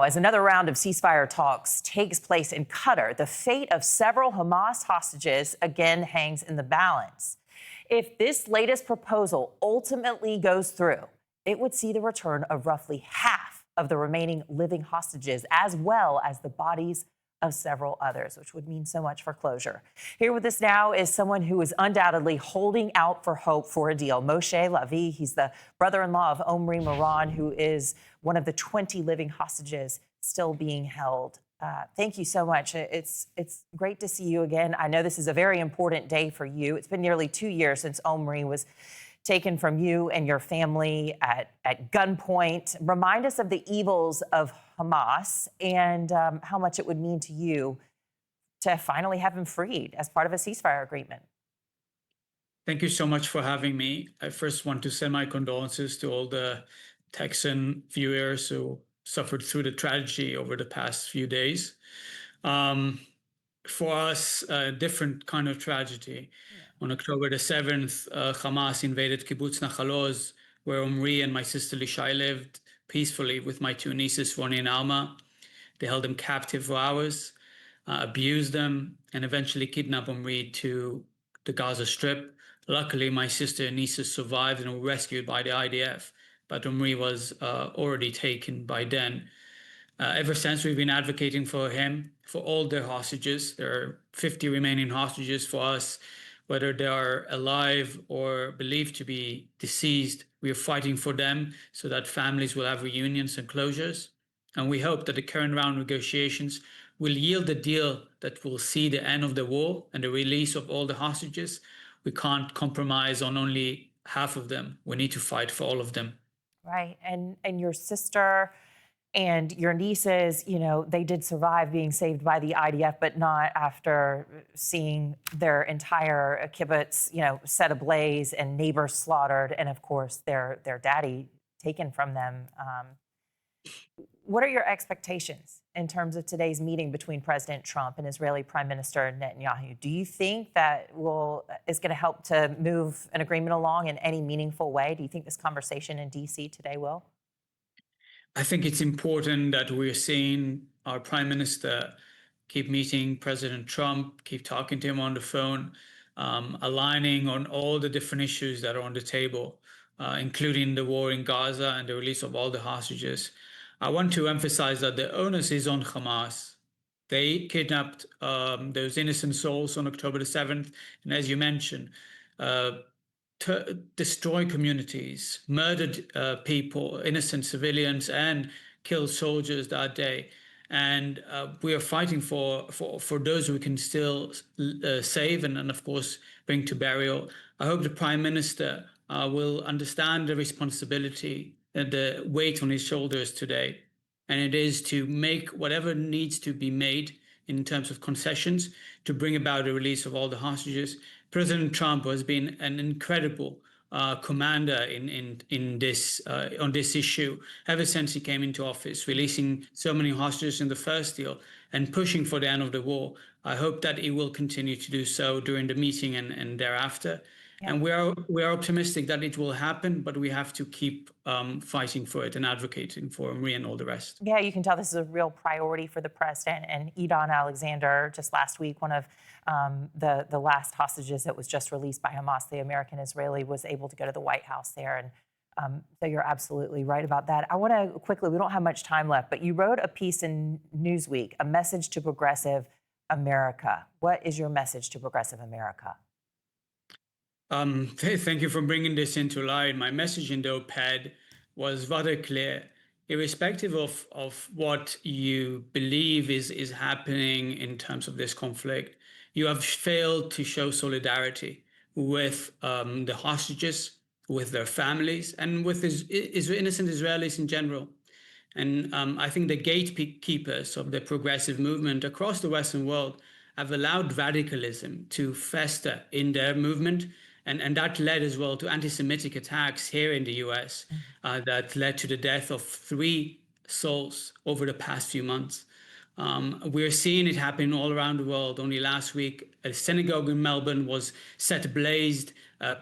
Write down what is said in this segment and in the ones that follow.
As another round of ceasefire talks takes place in Qatar, the fate of several Hamas hostages again hangs in the balance. If this latest proposal ultimately goes through, it would see the return of roughly half of the remaining living hostages, as well as the bodies of several others, which would mean so much for closure. Here with us now is someone who is undoubtedly holding out for hope for a deal. Moshe Lavi, he's the brother-in-law of Omri Miran, who is one of the 20 living hostages still being held. Thank you so much. It's great to see you again. I know this is a very important day for you. It's been nearly 2 years since Omri was taken from you and your family at gunpoint. Remind us of the evils of Hamas and how much it would mean to you to finally have him freed as part of a ceasefire agreement. Thank you so much for having me. I first want to send my condolences to all the Texan viewers who suffered through the tragedy over the past few days. For us, a different kind of tragedy. On October the 7th, Hamas invaded Kibbutz Nachaloz, where Omri and my sister Lishai lived peacefully with my two nieces, Roni and Alma. They held them captive for hours, abused them, and eventually kidnapped Omri to the Gaza Strip. Luckily, my sister and nieces survived and were rescued by the IDF, but Omri was already taken by then. Ever since, we've been advocating for him, for all their hostages. There are 50 remaining hostages for us, whether they are alive or believed to be deceased. We are fighting for them so that families will have reunions and closures. And we hope that the current round of negotiations will yield a deal that will see the end of the war and the release of all the hostages. We can't compromise on only half of them. We need to fight for all of them. Right. And your sister and your nieces, you know, they did survive being saved by the IDF, but not after seeing their entire kibbutz, you know, set ablaze and neighbors slaughtered, and of course their daddy taken from them. What are your expectations in terms of today's meeting between President Trump and Israeli Prime Minister Netanyahu? Do you think that is going to help to move an agreement along in any meaningful way? Do you think this conversation in D.C. today will? I think it's important that we're seeing our Prime Minister keep meeting President Trump, keep talking to him on the phone, aligning on all the different issues that are on the table, including the war in Gaza and the release of all the hostages. I want to emphasize that the onus is on Hamas. They kidnapped those innocent souls on October the 7th, and as you mentioned, to destroy communities, murdered people, innocent civilians, and killed soldiers that day. And we are fighting for those we can still save and of course, bring to burial. I hope the Prime Minister will understand the responsibility and the weight on his shoulders today. And it is to make whatever needs to be made in terms of concessions to bring about the release of all the hostages. President Trump has been an incredible commander in this on this issue ever since he came into office, releasing so many hostages in the first deal and pushing for the end of the war. I hope that he will continue to do so during the meeting and thereafter. Yeah. And we are optimistic that it will happen, but we have to keep fighting for it and advocating for Omri and all the rest. Yeah, you can tell this is a real priority for the president. And Idon Alexander, just last week, one of the last hostages that was just released by Hamas, the American-Israeli, was able to go to the White House there. And so you're absolutely right about that. I want to quickly, we don't have much time left, but you wrote a piece in Newsweek, a message to progressive America. What is your message to progressive America? Thank you for bringing this into light. My message in the op-ed was rather clear. Irrespective of what you believe is happening in terms of this conflict, you have failed to show solidarity with the hostages, with their families, and with innocent Israelis in general. And I think the gatekeepers of the progressive movement across the Western world have allowed radicalism to fester in their movement. And that led as well to anti-Semitic attacks here in the US that led to the death of 3 souls over the past few months. We're seeing it happen all around the world. Only last week, a synagogue in Melbourne was set ablaze.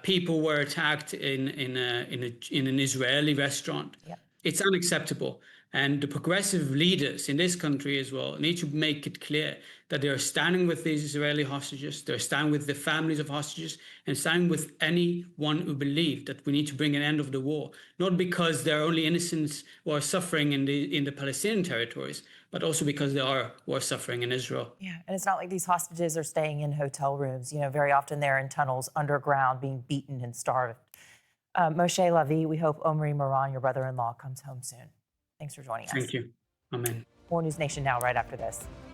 People were attacked in an Israeli restaurant. Yeah. It's unacceptable. And the progressive leaders in this country as well need to make it clear that they are standing with these Israeli hostages, they're standing with the families of hostages, and standing with anyone who believes that we need to bring an end of the war, not because there are only innocents who are suffering in the Palestinian territories, but also because there are who are suffering in Israel. Yeah, and it's not like these hostages are staying in hotel rooms. Very often they're in tunnels underground being beaten and starved. Moshe Lavi, we hope Omri Miran, your brother-in-law, comes home soon. Thanks for joining us. Thank you. Amen. More News Nation now, right after this.